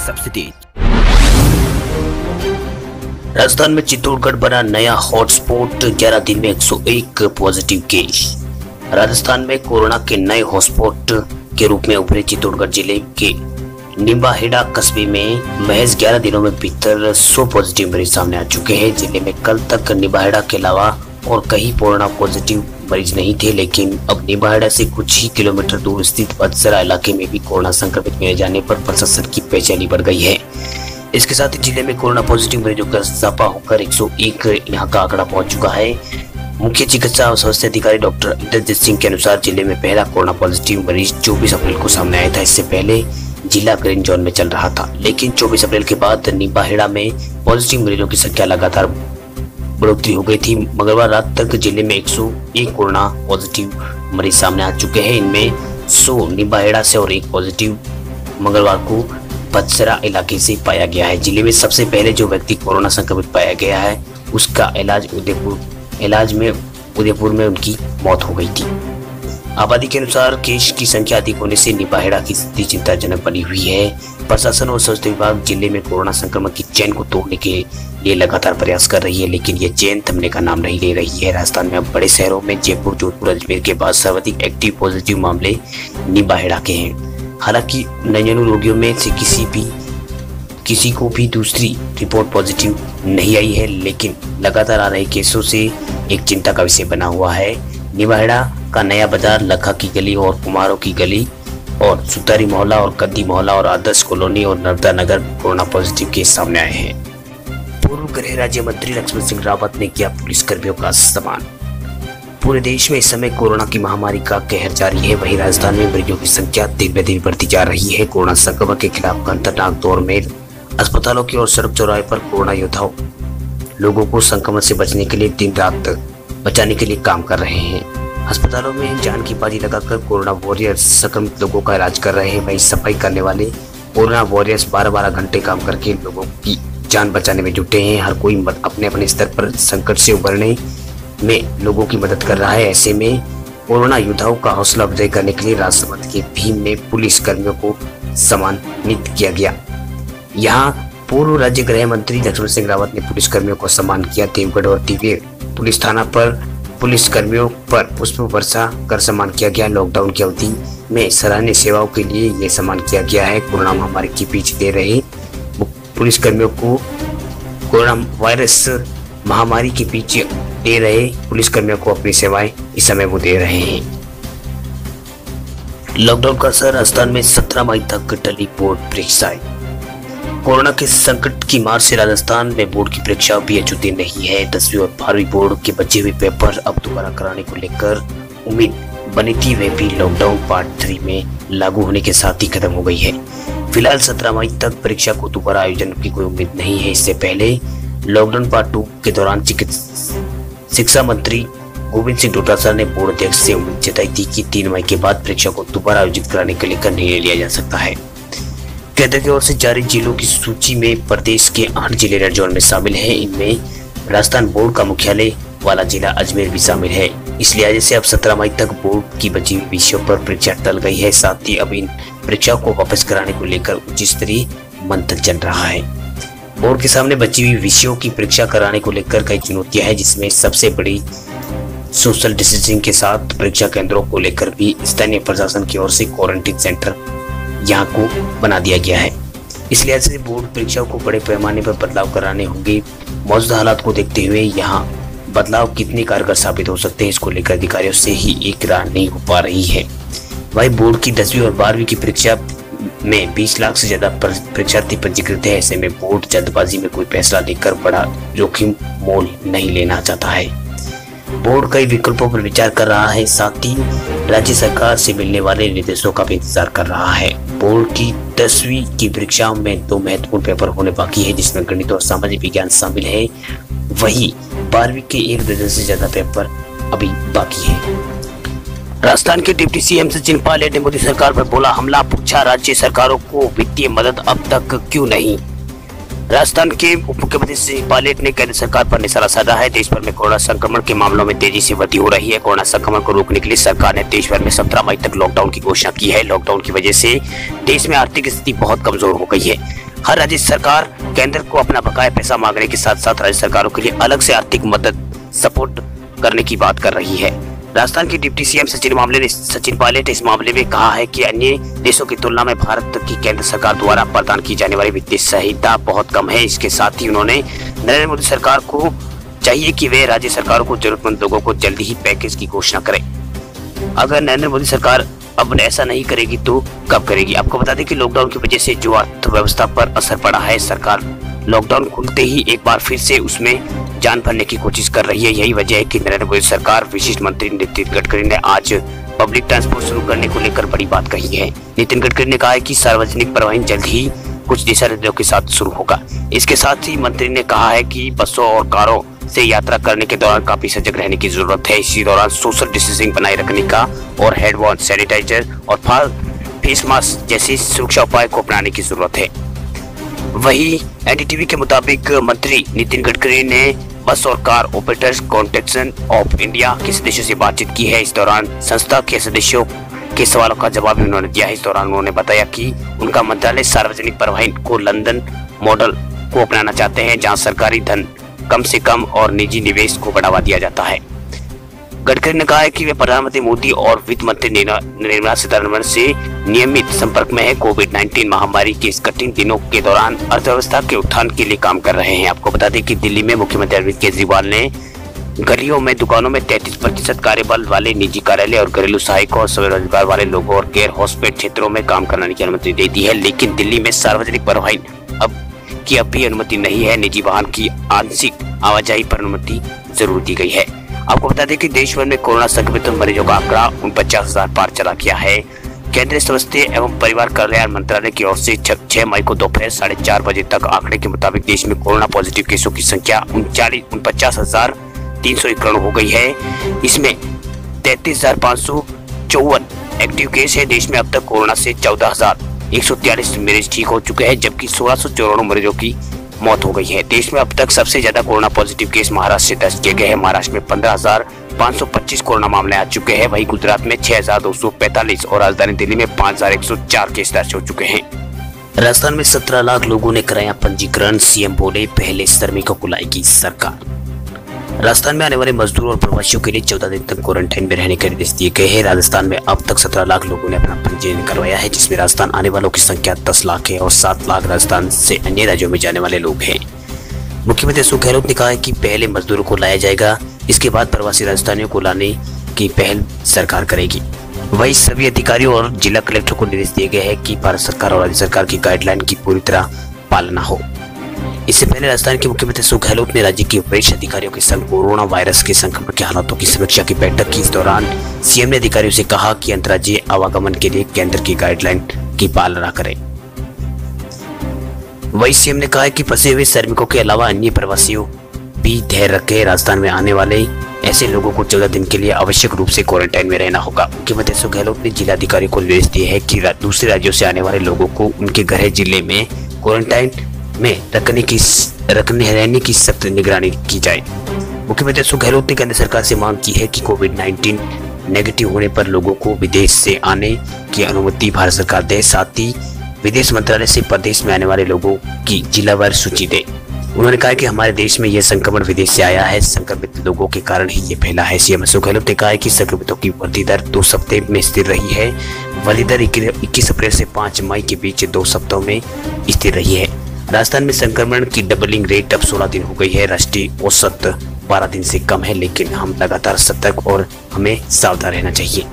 सबसे तेज। राजस्थान में चित्तौड़गढ़ बना नया हॉटस्पॉट, 11 दिन में 101 पॉजिटिव केस। राजस्थान में कोरोना के नए हॉटस्पॉट के रूप में उभरे चित्तौड़गढ़ जिले के निम्बाहेड़ा कस्बे में महज 11 दिनों में भीतर 100 पॉजिटिव मरीज सामने आ चुके हैं। जिले में कल तक निम्बाहेड़ा के अलावा और कहीं कोरोना पॉजिटिव मरीज नहीं थे, लेकिन अब निम्बाहेड़ा से कुछ ही किलोमीटर दूर स्थित बदसरा इलाके में भी कोरोना संक्रमित मिले जाने पर प्रशासन की बेचैनी बढ़ गई है। इसके साथ ही जिले में कोरोना पॉजिटिव मरीजों का इजाफा होकर 101 यहाँ का आंकड़ा पहुंच चुका है। मुख्य चिकित्सा और स्वास्थ्य अधिकारी डॉक्टर इंद्रजीत सिंह के अनुसार जिले में पहला कोरोना पॉजिटिव मरीज 24 अप्रैल को सामने आया था। इससे पहले जिला ग्रीन जोन में चल रहा था, लेकिन 24 अप्रैल के बाद निम्बाहेड़ा में पॉजिटिव मरीजों की संख्या लगातार बढ़ोतरी हो गई थी। मंगलवार रात तक जिले में 101 कोरोना पॉजिटिव मरीज सामने आ चुके हैं। इनमें 100 निम्बाहेड़ा से और 1 पॉजिटिव मंगलवार को बदसरा इलाके से पाया गया है। जिले में सबसे पहले जो व्यक्ति कोरोना संक्रमित पाया गया है उसका इलाज में उदयपुर में उनकी मौत हो गई थी। आबादी के अनुसार केस की संख्या अधिक होने से निम्बाहेड़ा की स्थिति चिंताजनक बनी हुई है। प्रशासन और स्वास्थ्य विभाग जिले में कोरोना संक्रमण की चेन को तोड़ने के लिए लगातार प्रयास कर रही है, लेकिन ये चेन थमने का नाम नहीं ले रही है। राजस्थान में अब बड़े शहरों में जयपुर, जोधपुर, अजमेर के बाद सर्वाधिक एक्टिव पॉजिटिव मामले निम्बाहेड़ा के हैं। हालांकि 99 रोगियों में से किसी को भी दूसरी रिपोर्ट पॉजिटिव नहीं आई है, लेकिन लगातार आ रहे केसों से एक चिंता का विषय बना हुआ है। निम्बाहेड़ा का नया बाजार, लखा की गली और कुमारों की गली और सुतारी मोहल्ला और कद्दी मोहल्ला और आदर्श कॉलोनी और नर्मदा नगर कोरोना पॉजिटिव केस सामने आए हैं। पूर्व गृह राज्य मंत्री लक्ष्मण सिंह रावत ने किया पुलिस कर्मियों का सम्मान। पूरे देश में इस समय कोरोना की महामारी का कहर जारी है। वहीं राजस्थान में मरीजों की संख्या दिन ब दिन बढ़ती जा रही है। कोरोना संक्रमण के खिलाफ खतरनाक दौर में अस्पतालों की और सड़क चौराहे पर कोरोना योद्धाओं लोगों को संक्रमण से बचने के लिए दिन रात बचाने के लिए काम कर रहे हैं। अस्पतालों में जान की बाजी लगाकर कोरोना वॉरियर्स संक्रमित लोगों का इलाज कर रहे हैं। वहीं सफाई करने वाले कोरोना वॉरियर्स 12-12 घंटे काम करके लोगों की जान बचाने में जुटे हैं। हर कोई अपने अपने स्तर पर संकट से उबरने में लोगों की मदद कर रहा है। ऐसे में कोरोना योद्धाओं का हौसला अफजाई करने के लिए राजसमंद के भीम में पुलिस कर्मियों को सम्मानित किया गया। यहाँ पूर्व राज्य गृह मंत्री लक्ष्मण सिंह रावत ने पुलिस कर्मियों को सम्मान किया। देवगढ़ और दिव्य पुलिस थाना पर पुलिस कर्मियों पर पुष्प वर्षा कर सम्मान किया गया। लॉकडाउन की अवधि में सराहनीय सेवाओं के लिए यह सम्मान किया गया है। कोरोना महामारी के बीच दे रहे पुलिस कर्मियों को कोरोना वायरस महामारी के बीच दे रहे पुलिस कर्मियों को अपनी सेवाएं इस समय वो दे रहे हैं। लॉकडाउन का असर, राजस्थान में 17 मई तक टली बोर्ड परीक्षाएं। कोरोना के संकट की मार से राजस्थान में बोर्ड की परीक्षा भी अछूती नहीं है। 10वीं और 12वीं बोर्ड के बचे हुए पेपर अब दोबारा कराने को लेकर उम्मीद बनी थी, वे भी लॉकडाउन पार्ट 3 में लागू होने के साथ ही खत्म हो गई है। फिलहाल 17 मई तक परीक्षा को दोबारा आयोजन की कोई उम्मीद नहीं है। इससे पहले लॉकडाउन पार्ट 2 के दौरान शिक्षा मंत्री गोविंद सिंह डोटासरा ने बोर्ड अध्यक्ष से उम्मीद जताई थी कि 3 मई के बाद परीक्षा को दोबारा आयोजित कराने के लेकर निर्णय लिया जा सकता है। केंद्र की ओर से जारी जिलों की सूची में प्रदेश के 8 जिले रेड जोन में शामिल हैं। इनमें राजस्थान बोर्ड का मुख्यालय वाला जिला अजमेर भी शामिल है। इस लिहाज से अब 17 मई तक बोर्ड की बची हुई विषयों पर परीक्षा टल गई है। साथ ही अब इन परीक्षाओं को वापस कराने को लेकर उच्च स्तरीय मंथन चल रहा है। बोर्ड के सामने बची हुई विषयों की परीक्षा कराने को लेकर कई चुनौतियां हैं, जिसमें सबसे बड़ी सोशल डिस्टेंसिंग के साथ परीक्षा केंद्रों को लेकर भी स्थानीय प्रशासन की ओर से क्वारंटीन सेंटर यहाँ को बना दिया गया है। इस लिहाज से बोर्ड परीक्षाओं को बड़े पैमाने पर बदलाव कराने होंगे। मौजूदा हालात को देखते हुए यहाँ बदलाव कितने कारगर साबित हो सकते हैं, इसको लेकर अधिकारियों से ही एक राय नहीं हो पा रही है। वही बोर्ड की 10वीं और 12वीं की परीक्षा में 20 लाख से ज्यादा परीक्षार्थी पंजीकृत है। ऐसे में बोर्ड जल्दबाजी में कोई फैसला लेकर बड़ा जोखिम मोल नहीं लेना चाहता है। बोर्ड कई विकल्पों पर विचार कर रहा है, साथ ही राज्य सरकार से मिलने वाले निर्देशों का भी इंतजार कर रहा है। बोर्ड की 10वीं की परीक्षाओं में 2 महत्वपूर्ण पेपर होने बाकी है, जिसमें गणित और सामाजिक विज्ञान शामिल है। वहीं 12वीं के 1 दर्जन से ज्यादा पेपर अभी बाकी है। राजस्थान के डिप्टी सीएम सचिन पायलट ने मोदी सरकार पर बोला हमला, पूछा राज्य सरकारों को वित्तीय मदद अब तक क्यों नहीं। राजस्थान के उप मुख्यमंत्री सचिन पायलट ने केंद्र सरकार पर निशाना साधा है। देश भर में कोरोना संक्रमण के मामलों में तेजी से वृद्धि हो रही है। कोरोना संक्रमण को रोकने के लिए सरकार ने देश भर में 17 मई तक लॉकडाउन की घोषणा की है। लॉकडाउन की वजह से देश में आर्थिक स्थिति बहुत कमजोर हो गई है। हर राज्य सरकार केंद्र को अपना बकाया पैसा मांगने के साथ साथ राज्य सरकारों के लिए अलग से आर्थिक मदद सपोर्ट करने की बात कर रही है। राजस्थान के डिप्टी सीएम सचिन पायलट ने इस मामले में कहा है कि अन्य देशों की तुलना में भारत की केंद्र सरकार द्वारा प्रदान की जाने वाली वित्तीय सहायता बहुत कम है। इसके साथ ही उन्होंने नरेंद्र मोदी सरकार को चाहिए कि वे राज्य सरकारों को जरूरतमंद लोगों को जल्दी ही पैकेज की घोषणा करे। अगर नरेंद्र मोदी सरकार अब ऐसा नहीं करेगी तो कब करेगी? आपको बता दें कि लॉकडाउन की वजह से जो अर्थव्यवस्था पर असर पड़ा है, सरकार लॉकडाउन खुलते ही एक बार फिर से उसमें जान भरने की कोशिश कर रही है। यही वजह है कि नरेंद्र मोदी सरकार विशिष्ट मंत्री नितिन गडकरी ने आज पब्लिक ट्रांसपोर्ट शुरू करने को लेकर बड़ी बात कही है। नितिन गडकरी ने कहा है कि सार्वजनिक परिवहन जल्द ही कुछ दिशा निर्देशों के साथ शुरू होगा। इसके साथ ही मंत्री ने कहा है कि बसों और कारों से यात्रा करने के दौरान काफी सजग रहने की जरूरत है। इसी दौरान सोशल डिस्टेंसिंग बनाए रखने का और हैंड वॉश, सैनिटाइजर और फेस मास्क जैसी सुरक्षा उपाय को अपनाने की जरूरत है। वहीं एनडीटीवी के मुताबिक मंत्री नितिन गडकरी ने बस और car operators confederation of India के सदस्यों से बातचीत की है। इस दौरान संस्था के सदस्यों के सवालों का जवाब भी उन्होंने दिया है। इस दौरान उन्होंने बताया कि उनका मंत्रालय सार्वजनिक परिवहन को लंदन मॉडल को अपनाना चाहते हैं, जहां सरकारी धन कम से कम और निजी निवेश को बढ़ावा दिया जाता है। गडकरी ने कहा है कि वे प्रधानमंत्री मोदी और वित्त मंत्री निर्मला सीतारमण से नियमित संपर्क में है। कोविड-19 महामारी के इस कठिन दिनों के दौरान अर्थव्यवस्था के उत्थान के लिए काम कर रहे हैं। आपको बता दें कि दिल्ली में मुख्यमंत्री अरविंद केजरीवाल ने गलियों में दुकानों में 33% कार्यबल वाले निजी कार्यालय और घरेलू सहायकों और स्वरोजगार वाले लोगों और गैर हॉस्पिटल क्षेत्रों में काम करने की अनुमति दे दी है। लेकिन दिल्ली में सार्वजनिक परिवहन अब भी अनुमति नहीं है। निजी वाहन की आंशिक आवाजाही पर अनुमति जरूर दी गई है। आपको बता दें कि देश भर में कोरोना संक्रमित मरीजों का आंकड़ा 49,000 पार चला गया है। केंद्रीय स्वास्थ्य एवं परिवार कल्याण मंत्रालय की ओर से 6 मई को दोपहर 4:30 बजे तक आंकड़े के मुताबिक देश में कोरोना पॉजिटिव केसों की संख्या 49,391 हो गई है। इसमें 33,554 एक्टिव केस है। देश में अब तक कोरोना से 14,143 मरीज ठीक हो चुके हैं, जबकि 1694 मरीजों की मौत हो गई है। देश में अब तक सबसे ज्यादा कोरोना पॉजिटिव केस महाराष्ट्र से दर्ज किए गए हैं। महाराष्ट्र में 15,525 कोरोना मामले आ चुके हैं। वहीं गुजरात में 6,245 और राजधानी दिल्ली में 5,104 केस दर्ज हो चुके हैं। राजस्थान में 17 लाख लोगों ने कराया पंजीकरण, सीएम बोले पहले श्रमिकों को लाएगी सरकार। राजस्थान में आने वाले मजदूर और प्रवासियों के लिए 14 दिन तक क्वारंटाइन में रहने के निर्देश दिए गए हैं। राजस्थान में अब तक 17 लाख लोगों ने अपना पंजीयन करवाया है, जिसमें राजस्थान आने वालों की संख्या 10 लाख है और 7 लाख राजस्थान से अन्य राज्यों में जाने वाले लोग हैं। मुख्यमंत्री अशोक गहलोत ने कहा है कि पहले मजदूरों को लाया जाएगा, इसके बाद प्रवासी राजस्थानियों को लाने की पहल सरकार करेगी। वहीं सभी अधिकारियों और जिला कलेक्टर को निर्देश दिए गए हैं कि भारत सरकार और राज्य सरकार की गाइडलाइन की पूरी तरह पालना हो। इससे पहले राजस्थान के मुख्यमंत्री अशोक गहलोत ने राज्य के वरिष्ठ अधिकारियों के संग कोरोना वायरस के संक्रमण के हालातों की समीक्षा की बैठक की। इस दौरान सीएम ने अधिकारियों से कहा कि अंतर्राज्यीय आवागमन के लिए केंद्र की गाइडलाइन की पालना करें। वहीं सीएम ने कहा है कि फंसे हुए श्रमिकों के अलावा अन्य प्रवासियों भी धैर्य रखें। राजस्थान में आने वाले ऐसे लोगों को 14 दिन के लिए आवश्यक रूप से क्वारंटाइन में रहना होगा। मुख्यमंत्री अशोक गहलोत ने जिलाधिकारियों को निर्देश दिए हैं कि दूसरे राज्यों से आने वाले लोगों को उनके गृह जिले में क्वारंटाइन में रहने की सख्त निगरानी की जाए। मुख्यमंत्री अशोक गहलोत ने केंद्र सरकार से मांग की है कि कोविड-19 नेगेटिव होने पर लोगों को विदेश से आने की अनुमति भारत सरकार दे, साथ ही विदेश मंत्रालय से प्रदेश में आने वाले लोगों की जिलावार सूची दे। उन्होंने कहा कि हमारे देश में यह संक्रमण विदेश से आया है, संक्रमित लोगों के कारण ही ये फैला है। सीएम अशोक गहलोत ने कहा है कि संक्रमितों की वृद्धि दर 2 सप्ताह में स्थिर रही है। वृद्धि दर 21 अप्रैल से 5 मई के बीच 2 सप्ताहों में स्थिर रही है। राजस्थान में संक्रमण की डबलिंग रेट अब 16 दिन हो गई है। राष्ट्रीय औसत 12 दिन से कम है, लेकिन हम लगातार सतर्क और हमें सावधान रहना चाहिए।